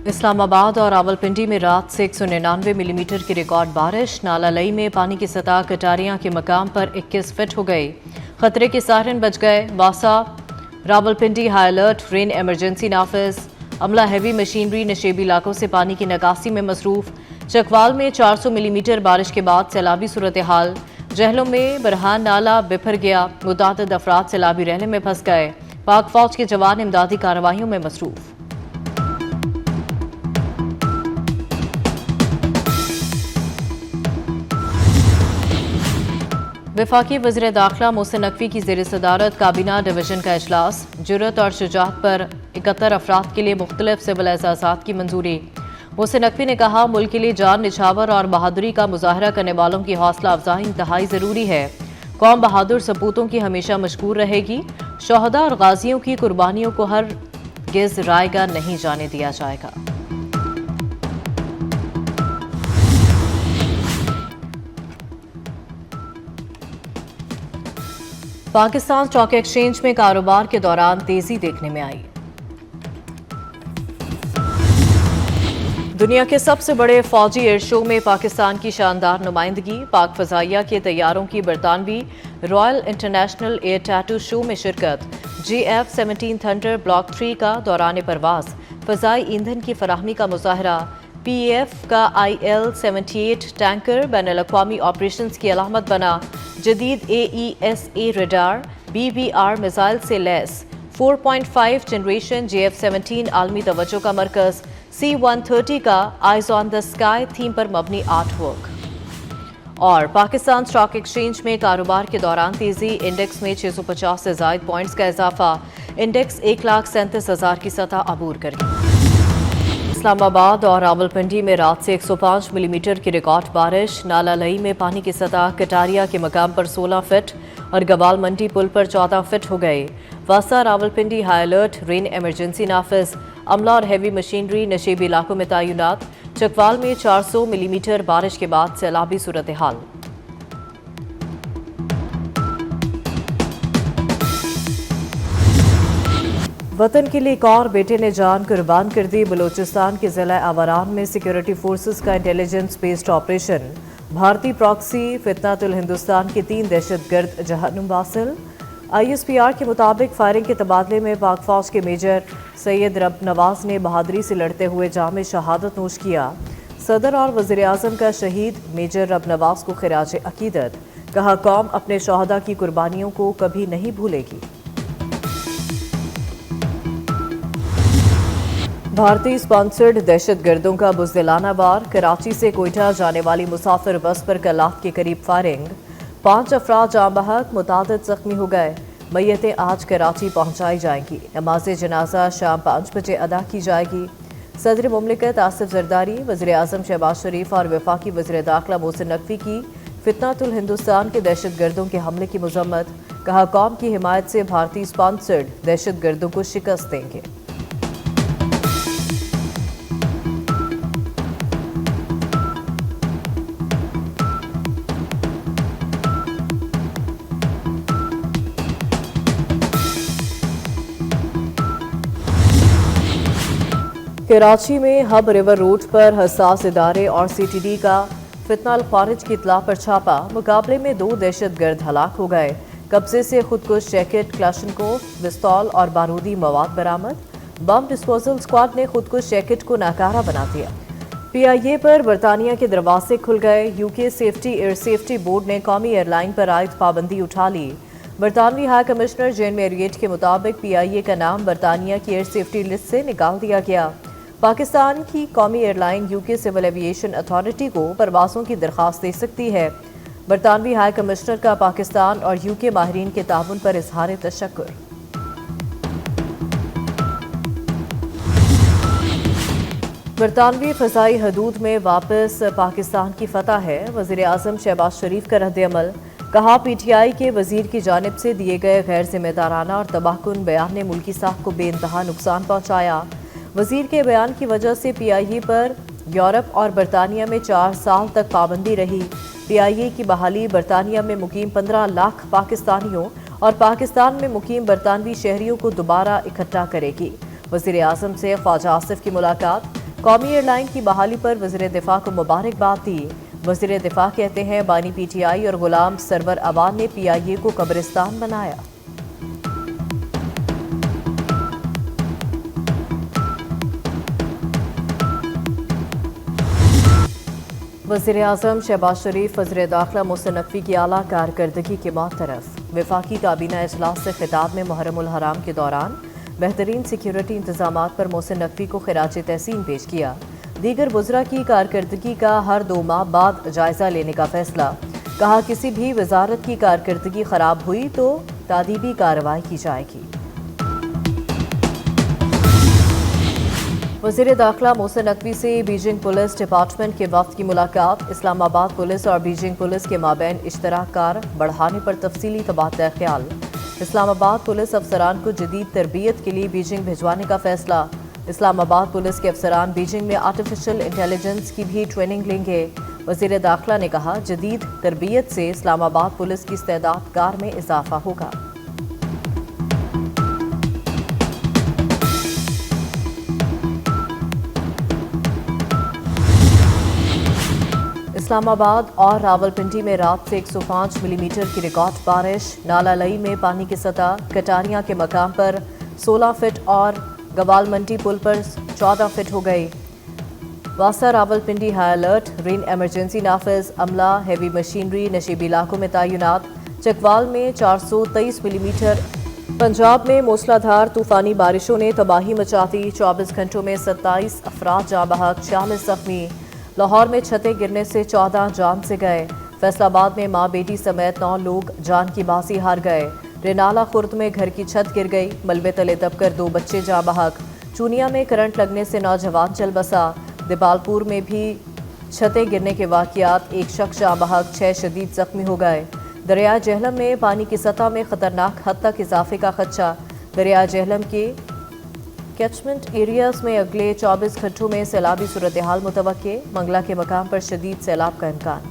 اسلام آباد اور راولپنڈی میں رات سے 199 ملی میٹر کی ریکارڈ بارش، نالہ لئی میں پانی کی سطح کٹاریاں کے مقام پر 21 فٹ ہو گئی، خطرے کے سائرن بج گئے۔ واسا راولپنڈی ہائی الرٹ، رین ایمرجنسی نافذ، عملہ ہیوی مشینری نشیبی علاقوں سے پانی کی نکاسی میں مصروف۔ چکوال میں 400 ملی میٹر بارش کے بعد سیلابی صورتحال، جہلم میں برہان نالہ بپھر گیا، متعدد افراد سیلابی رحلے میں پھنس گئے، پاک فوج کے جوان امدادی کارروائیوں میں مصروف۔ وفاقی وزیر داخلہ محسن نقوی کی زیر صدارت کابینہ ڈویژن کا اجلاس، جرأت اور شجاعت پر 71 افراد کے لیے مختلف سول اعزازات کی منظوری۔ محسن نقوی نے کہا، ملک کے لیے جان نچھاور اور بہادری کا مظاہرہ کرنے والوں کی حوصلہ افزائی انتہائی ضروری ہے۔ قوم بہادر سپوتوں کی ہمیشہ مشکور رہے گی، شہداء اور غازیوں کی قربانیوں کو ہرگز رائیگاں نہیں جانے دیا جائے گا۔ پاکستان اسٹاک ایکسچینج میں کاروبار کے دوران تیزی دیکھنے میں آئی۔ دنیا کے سب سے بڑے فوجی ایئر شو میں پاکستان کی شاندار نمائندگی، پاک فضائیہ کے طیاروں کی برطانوی رائل انٹرنیشنل ایئر ٹیٹو شو میں شرکت، GF-17 تھنڈر بلاک 3 کا دوران پرواز، فضائی ایندھن کی فراہمی کا مظاہرہ، PAF کا IL-78 ٹینکر بین الاقوامی آپریشنز کی علامت بنا، جدید AESA ریڈار، BBR میزائل سے لیس، 4.5 جنریشن GF-17 عالمی توجہ کا مرکز، C-130 کا eyes on the sky theme پر مبنی آرٹ ورک۔ اور پاکستان اسٹاک ایکسچینج میں کاروبار کے دوران تیزی، انڈیکس میں 650 سے زائد پوائنٹس کا اضافہ، انڈیکس 1,37,000 کی سطح عبور کر گئی۔ اسلام آباد اور راولپنڈی میں رات سے 105 ملی میٹر کی ریکارڈ بارش، نالہ لئی میں پانی کی سطح کٹاریا کے مقام پر 16 فٹ اور گوال منڈی پل پر 14 فٹ ہو گئی۔ واسا راولپنڈی ہائی الرٹ، رین ایمرجنسی نافذ، عملہ اور ہیوی مشینری نشیبی علاقوں میں تعینات۔ چکوال میں 400 ملی میٹر بارش کے بعد سیلابی صورتحال۔ وطن کے لیے ایک اور بیٹے نے جان قربان کر دی، بلوچستان کے ضلع آوران میں سیکیورٹی فورسز کا انٹیلیجنس بیسڈ آپریشن، بھارتی پراکسی فتنۃ الہندوستان کے 3 دہشت گرد جہنم واصل۔ ISPR کے مطابق فائرنگ کے تبادلے میں پاک فوج کے میجر سید رب نواز نے بہادری سے لڑتے ہوئے جام شہادت نوش کیا۔ صدر اور وزیر اعظم کا شہید میجر رب نواز کو خراج عقیدت، کہا قوم اپنے شہداء کی قربانیوں کو کبھی نہیں بھولے گی۔ بھارتی اسپانسرڈ دہشت گردوں کا بزدلانہ وار، کراچی سے کوئٹہ جانے والی مسافر بس پر کلاخ کے قریب فائرنگ، 5 افراد جاں بحق، متعدد زخمی ہو گئے۔ میتیں آج کراچی پہنچائی جائیں گی، نماز جنازہ شام 5 بجے ادا کی جائے گی۔ صدر مملکت آصف زرداری، وزیر اعظم شہباز شریف اور وفاقی وزیر داخلہ محسن نقوی کی فتنۃ الہندوستان کے دہشت گردوں کے حملے کی مذمت، کہا قوم کی حمایت سے بھارتی اسپانسرڈ دہشت گردوں کو شکست دیں گے۔ کراچی میں ہب ریور روڈ پر حساس ادارے اور CTD کا فتنہ الخوارج کی اطلاع پر چھاپا، مقابلے میں 2 دہشت گرد ہلاک ہو گئے، قبضے سے خودکش جیکٹ، کلاشنکوف، پستول اور بارودی مواد برآمد، بم ڈسپوزل اسکواڈ نے خودکش جیکٹ کو ناکارہ بنا دیا۔ PIA پر برطانیہ کے دروازے کھل گئے، UK safety air safety board نے قومی ایئر لائن پر عائد پابندی اٹھا لی۔ برطانوی ہائی کمشنر جین میریٹ کے مطابق PIA کا نام برطانیہ کی ایئر سیفٹی لسٹ سے نکال دیا گیا۔ پاکستان کی قومی airline UK civil aviation authority کو پروازوں کی درخواست دے سکتی ہے۔ برطانوی ہائی کمشنر کا پاکستان اور UK ماہرین کے تعاون پر اظہار تشکر۔ برطانوی فضائی حدود میں واپس پاکستان کی فتح ہے، وزیر اعظم شہباز شریف کا رد عمل، کہا PTI کے وزیر کی جانب سے دیے گئے غیر ذمہ دارانہ اور تباہ کن بیان نے ملکی ساکھ کو بے انتہا نقصان پہنچایا۔ وزیر کے بیان کی وجہ سے PIA پر یورپ اور برطانیہ میں 4 سال تک پابندی رہی۔ PIA کی بحالی برطانیہ میں مقیم 15 لاکھ پاکستانیوں اور پاکستان میں مقیم برطانوی شہریوں کو دوبارہ اکٹھا کرے گی۔ وزیر اعظم سے خواجہ آصف کی ملاقات، قومی ایئر لائن کی بحالی پر وزیر دفاع کو مبارکباد دی۔ وزیر دفاع کہتے ہیں بانی پی ٹی آئی اور غلام سرور عوان نے پی آئی اے کو قبرستان بنایا۔ وزیر اعظم شہباز شریف وزیر داخلہ محسن نقوی کی اعلیٰ کارکردگی کے معترف۔ وفاقی کابینہ اجلاس سے خطاب میں محرم الحرام کے دوران بہترین سیکیورٹی انتظامات پر محسن نقوی کو خراج تحسین پیش کیا۔ دیگر وزراء کی کارکردگی کا ہر 2 ماہ بعد جائزہ لینے کا فیصلہ۔ کہا کسی بھی وزارت کی کارکردگی خراب ہوئی تو تادیبی کارروائی کی جائے گی۔ وزیر داخلہ محسن نقوی سے بیجنگ پولیس ڈپارٹمنٹ کے وفد کی ملاقات۔ اسلام آباد پولیس اور بیجنگ پولیس کے مابین اشتراک کار بڑھانے پر تفصیلی تبادلہ خیال۔ اسلام آباد پولیس افسران کو جدید تربیت کے لیے بیجنگ بھجوانے کا فیصلہ۔ اسلام آباد پولیس کے افسران بیجنگ میں آرٹیفیشل انٹیلیجنس کی بھی ٹریننگ لیں گے۔ وزیر داخلہ نے کہا جدید تربیت سے اسلام آباد پولیس کی استعداد کار میں اضافہ ہوگا۔ اسلام آباد اور راولپنڈی میں رات سے 105 ملی میٹر کی ریکارڈ بارش۔ نالا لئی میں پانی کی سطح کٹاریاں کے مقام پر 16 فٹ اور گوال منڈی پل پر 14 فٹ ہو گئی۔ واسا راولپنڈی ہائی الرٹ، رین ایمرجنسی نافذ، عملہ ہیوی مشینری نشیبی علاقوں میں تعینات۔ چکوال میں 423 ملی میٹر۔ پنجاب میں موسلا دھار طوفانی بارشوں نے تباہی مچا دی۔ 24 گھنٹوں میں 27 افراد جاں بحق، 46 زخمی۔ لاہور میں چھتیں گرنے سے 14 جان سے گئے۔ فیصل آباد میں ماں بیٹی سمیت 9 لوگ جان کی بازی ہار گئے۔ رینالہ خرد میں گھر کی چھت گر گئی، ملبے تلے دب کر 2 بچے جاں بحق۔ چونیا میں کرنٹ لگنے سے نوجوان چل بسا۔ دیبالپور میں بھی چھتیں گرنے کے واقعات، 1 شخص جاں بحق، 6 شدید زخمی ہو گئے۔ دریائے جہلم میں پانی کی سطح میں خطرناک حد تک اضافے کا خدشہ۔ دریائے جہلم کے کیچمنٹ ایریاز میں اگلے 24 گھنٹوں میں سیلابی صورتحال متوقع۔ منگلا کے مقام پر شدید سیلاب کا امکان۔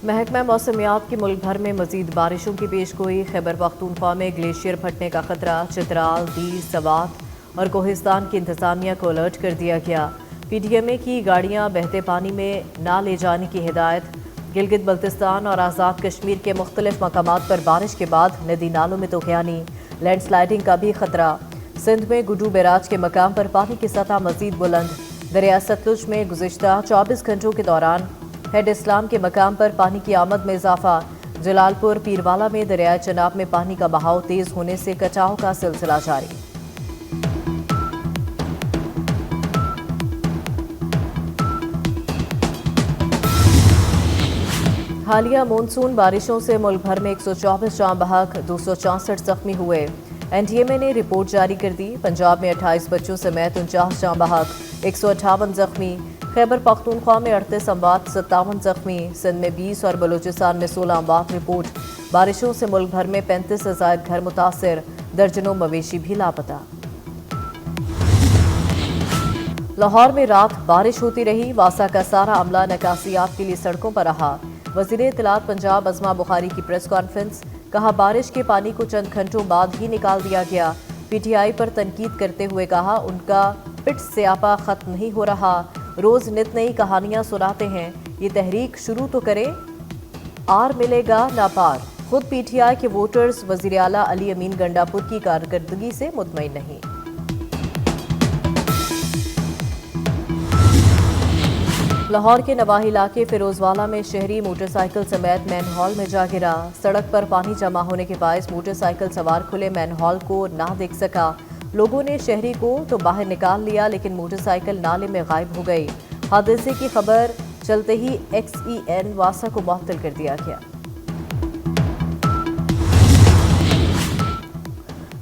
محکمہ موسمیات کی ملک بھر میں مزید بارشوں کی پیش گوئی۔ خیبر پختونخوا میں گلیشیئر پھٹنے کا خطرہ۔ چترال، دیر، سوات اور کوہستان کی انتظامیہ کو الرٹ کر دیا گیا۔ پی ڈی ایم اے کی گاڑیاں بہتے پانی میں نہ لے جانے کی ہدایت۔ گلگت بلتستان اور آزاد کشمیر کے مختلف مقامات پر بارش کے بعد ندی نالوں میں طغیانی، لینڈ سلائڈنگ کا بھی خطرہ۔ سندھ میں گڈو بیراج کے مقام پر پانی کی سطح مزید بلند۔ دریائے ستلج میں گزشتہ 24 گھنٹوں کے دوران ہیڈ اسلام کے مقام پر پانی کی آمد میں اضافہ۔ جلال پور پیروالا میں دریائے چناب میں پانی کا بہاؤ تیز ہونے سے کٹاؤ کا سلسلہ جاری۔ حالیہ مونسون بارشوں سے ملک بھر میں 124 جاں بحق، 264 زخمی ہوئے۔ این ڈی ایم اے نے رپورٹ جاری کر دی۔ پنجاب میں 28 بچوں سمیت 49 جاں بحق، 158 زخمی۔ خیبر پختونخوا میں 38 اموات، 57 زخمی۔ سندھ میں 20 اور بلوچستان میں 16 اموات رپورٹ۔ بارشوں سے ملک بھر میں 35 سے زائد گھر متاثر، درجنوں مویشی بھی لاپتہ۔ لاہور میں رات بارش ہوتی رہی۔ واسا کا سارا عملہ نکاسیات کے لیے سڑکوں پر رہا۔ وزیر اطلاعات پنجاب ازما بخاری کی پریس کانفرنس۔ کہا بارش کے پانی کو چند گھنٹوں بعد ہی نکال دیا گیا۔ پی ٹی آئی پر تنقید کرتے ہوئے کہا ان کا پٹ سیاپا ختم نہیں ہو رہا، روز نت نئی کہانیاں سناتے ہیں، یہ تحریک شروع تو کرے، آر ملے گا نہ پار۔ خود پی ٹی آئی کے ووٹرز وزیر اعلیٰ علی امین گنڈاپور کی کارکردگی سے مطمئن نہیں۔ لاہور کے نواحی علاقے فیروز والا میں شہری موٹر سائیکل سمیت مین ہال میں جا گرا۔ سڑک پر پانی جمع ہونے کے باعث موٹر سائیکل سوار کھلے مین ہال کو نہ دیکھ سکا۔ لوگوں نے شہری کو تو باہر نکال لیا لیکن موٹر سائیکل نالے میں غائب ہو گئی۔ حادثے کی خبر چلتے ہی ایکس ای این واسا کو معطل کر دیا گیا۔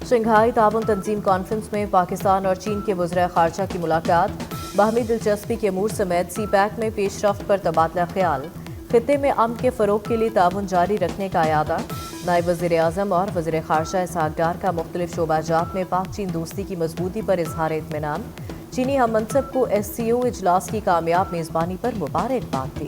شنگھائی تعاون تنظیم کانفرنس میں پاکستان اور چین کے وزراء خارجہ کی ملاقات۔ باہمی دلچسپی کے امور سمیت سی پیک میں پیش رفت پر تبادلہ خیال۔ خطے میں امن کے فروغ کے لیے تعاون جاری رکھنے کا اعادہ۔ نائب وزیر اعظم اور وزیر خارجہ اسحاق ڈار کا مختلف شعبہ جات میں پاک چین دوستی کی مضبوطی پر اظہار اطمینان۔ چینی ہم منصب کو ایس سی او اجلاس کی کامیاب میزبانی پر مبارکباد دی۔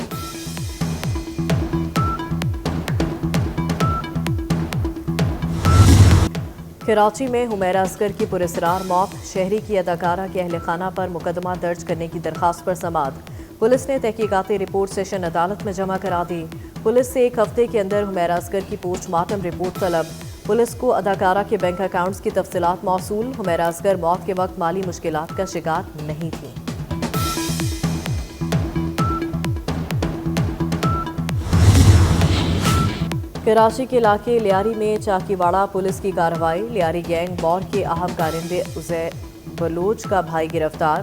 کراچی میں حمیرہ اصغر کی پراسرار موت، شہری کی اداکارہ کے اہل خانہ پر مقدمہ درج کرنے کی درخواست پر سماعت۔ پولیس نے تحقیقاتی رپورٹ سیشن عدالت میں جمع کرا دی۔ پولیس سے 1 ہفتے کے اندر حمیرہ اصغر کی پوسٹ مارٹم رپورٹ طلب۔ پولیس کو اداکارہ کے بینک اکاؤنٹس کی تفصیلات موصول۔ حمیرہ اصغر موت کے وقت مالی مشکلات کا شکار نہیں تھیں۔ کراچی کے علاقے لیاری میں چاکی واڑہ پولیس کی کارروائی۔ لیاری گینگ وار کے اہم کارندے عزیر بلوچ کا بھائی گرفتار۔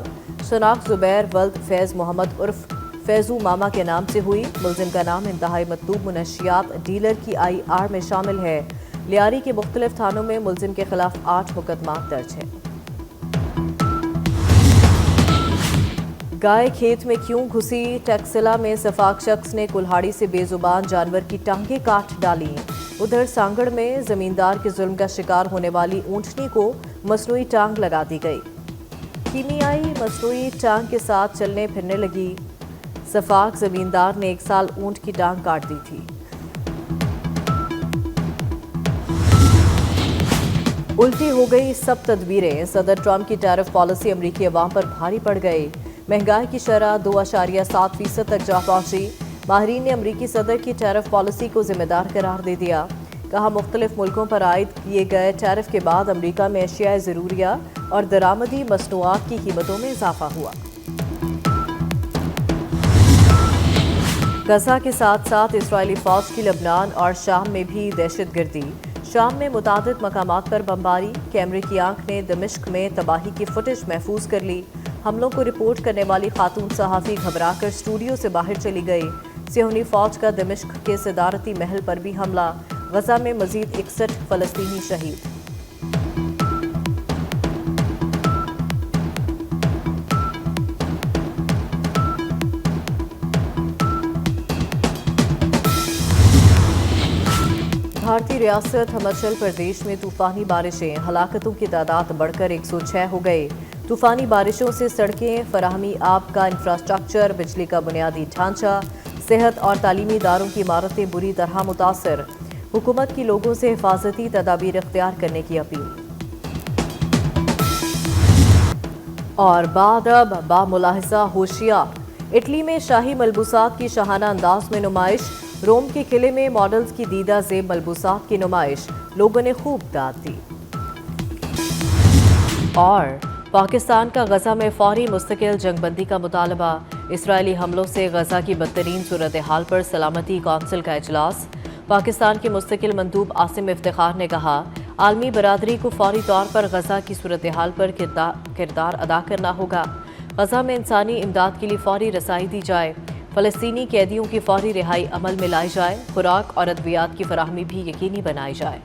شناخت زبیر ولد فیض محمد عرف فیضو ماما کے نام سے ہوئی۔ ملزم کا نام انتہائی مطلوب منشیات ڈیلر کی IR میں شامل ہے۔ لیاری کے مختلف تھانوں میں ملزم کے خلاف 8 مقدمات درج ہیں۔ گائے کھیت میں کیوں گھسی؟ ٹیکسلا میں سفاک شخص نے کلہاڑی سے بے زبان جانور کی ٹانگیں کاٹ ڈالی۔ ادھر سانگڑ میں زمیندار کے ظلم کا شکار ہونے والی اونٹنی کو مصنوعی ٹانگ لگا دی گئی۔ کیمیائی مصنوعی ٹانگ کے ساتھ چلنے پھرنے لگی۔ سفاک زمیندار نے 1 سال اونٹ کی ٹانگ کاٹ دی تھی۔ الٹی ہو گئی سب تدبیریں۔ صدر ٹرمپ کی ٹیرف پالیسی امریکی عوام پر بھاری پڑ گئی۔ مہنگائی کی شرح 2.7% تک جا پہنچی۔ ماہرین نے امریکی صدر کی ٹیرف پالیسی کو ذمہ دار قرار دے دیا۔ کہا مختلف ملکوں پر عائد کیے گئے ٹیرف کے بعد امریکہ میں اشیاء ضروریہ اور درآمدی مصنوعات کی قیمتوں میں اضافہ ہوا۔ غزہ کے ساتھ ساتھ اسرائیلی فوج کی لبنان اور شام میں بھی دہشت گردی۔ شام میں متعدد مقامات پر بمباری۔ کیمرے کی آنکھ نے دمشق میں تباہی کی فوٹیج محفوظ کر لی۔ حملوں کو رپورٹ کرنے والی خاتون صحافی گھبرا کر اسٹوڈیو سے باہر چلی گئی۔ صہیونی فوج کا دمشق کے صدارتی محل پر بھی حملہ۔ غزہ میں مزید 61 فلسطینی شہید۔ بھارتی ریاست ہماچل پردیش میں طوفانی بارشیں، ہلاکتوں کی تعداد بڑھ کر 106 ہو گئی۔ طوفانی بارشوں سے سڑکیں، فراہمی آب کا انفراسٹرکچر، بجلی کا بنیادی ڈھانچہ، صحت اور تعلیمی اداروں کی عمارتیں بری طرح متاثر۔ حکومت کی لوگوں سے حفاظتی تدابیر اختیار کرنے کی اپیل۔ اور بعد اب باملاحظہ ہوشیار، اٹلی میں شاہی ملبوسات کی شاہانہ انداز میں نمائش۔ روم کے قلعے میں ماڈلز کی دیدہ زیب ملبوسات کی نمائش، لوگوں نے خوب داد دی۔ اور پاکستان کا غزہ میں فوری مستقل جنگ بندی کا مطالبہ۔ اسرائیلی حملوں سے غزہ کی بدترین صورتحال پر سلامتی کونسل کا اجلاس۔ پاکستان کے مستقل مندوب عاصم افتخار نے کہا عالمی برادری کو فوری طور پر غزہ کی صورتحال پر کردار ادا کرنا ہوگا۔ غزہ میں انسانی امداد کے لیے فوری رسائی دی جائے۔ فلسطینی قیدیوں کی فوری رہائی عمل میں لائی جائے۔ خوراک اور ادویات کی فراہمی بھی یقینی بنائی جائے۔